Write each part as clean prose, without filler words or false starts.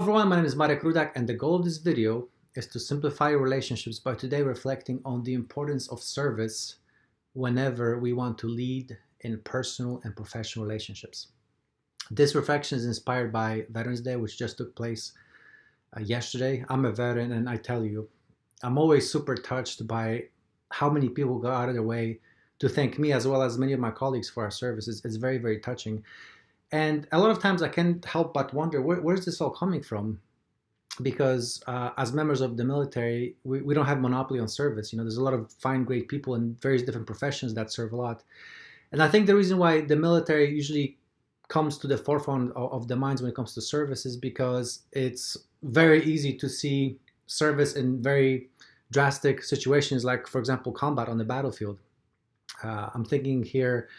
Everyone, my name is Marek Rudak, and the goal of this video is to simplify your relationships by today reflecting on the importance of service whenever we want to lead in personal and professional relationships. This reflection is inspired by Veterans Day, which just took place yesterday. I'm a veteran, and I tell you, I'm always super touched by how many people go out of their way to thank me as well as many of my colleagues for our services. It's very, very touching. And a lot of times I can't help but wonder, where's this all coming from? Because as members of the military, we don't have monopoly on service. You know, there's a lot of fine, great people in various different professions that serve a lot. And I think the reason why the military usually comes to the forefront of the minds when it comes to service is because it's very easy to see service in very drastic situations, like, for example, combat on the battlefield. I'm thinking here,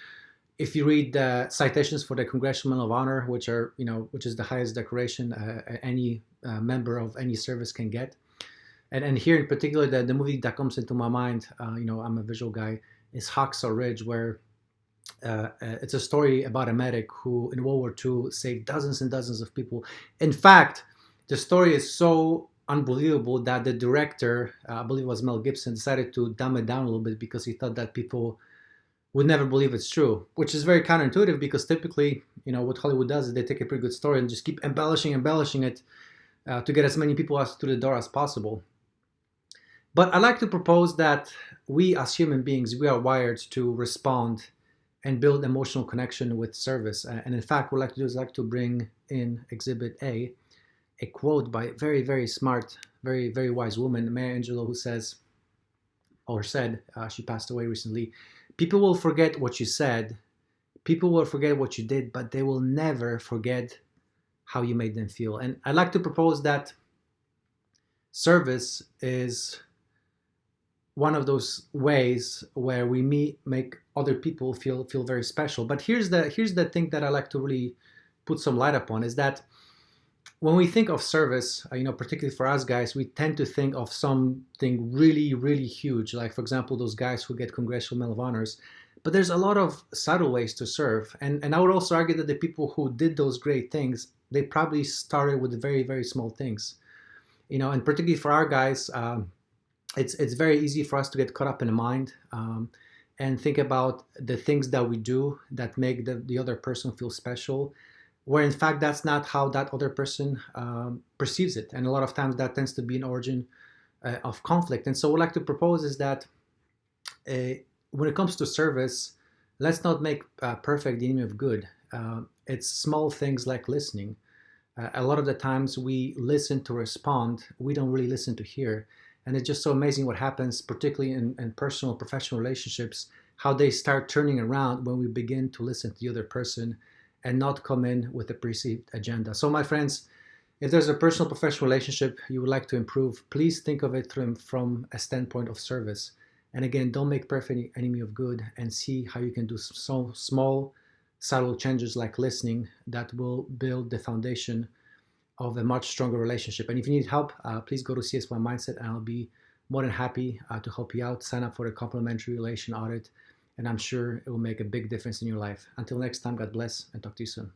if you read the citations for the Congressional Medal of Honor, which is the highest decoration any member of any service can get, and here in particular, the movie that comes into my mind, I'm a visual guy, is Hacksaw Ridge, where it's a story about a medic who in World War II saved dozens and dozens of people. In fact, the story is so unbelievable that the director, I believe it was Mel Gibson, decided to dumb it down a little bit because he thought that people would never believe it's true, which is very counterintuitive because typically, what Hollywood does is they take a pretty good story and just keep embellishing it to get as many people through the door as possible. But I like to propose that we as human beings, we are wired to respond and build emotional connection with service. And in fact, what I like to do is like to bring in Exhibit A quote by a very, very smart, very, very wise woman, Maya Angelou, who said, she passed away recently, people will forget what you said, people will forget what you did, but they will never forget how you made them feel. And I'd like to propose that service is one of those ways where we make other people feel very special. But here's the thing that I like to really put some light upon, is that when we think of service, particularly for us guys, we tend to think of something really, really huge. Like, for example, those guys who get Congressional Medal of Honors. But there's a lot of subtle ways to serve. And I would also argue that the people who did those great things, they probably started with very, very small things. And particularly for our guys, it's very easy for us to get caught up in the mind and think about the things that we do that make the other person feel special, where in fact that's not how that other person perceives it. And a lot of times that tends to be an origin of conflict. And so what I'd like to propose is that when it comes to service, let's not make perfect the enemy of good. It's small things like listening. A lot of the times we listen to respond, we don't really listen to hear. And it's just so amazing what happens, particularly in personal, professional relationships, how they start turning around when we begin to listen to the other person and not come in with a perceived agenda. So my friends, if there's a personal professional relationship you would like to improve, please think of it from a standpoint of service. And again, don't make perfect enemy of good, and see how you can do so small, subtle changes like listening that will build the foundation of a much stronger relationship. And if you need help, please go to CS1 Mindset, and I'll be more than happy to help you out. Sign up for the complimentary relation audit, and I'm sure it will make a big difference in your life. Until next time, God bless, and talk to you soon.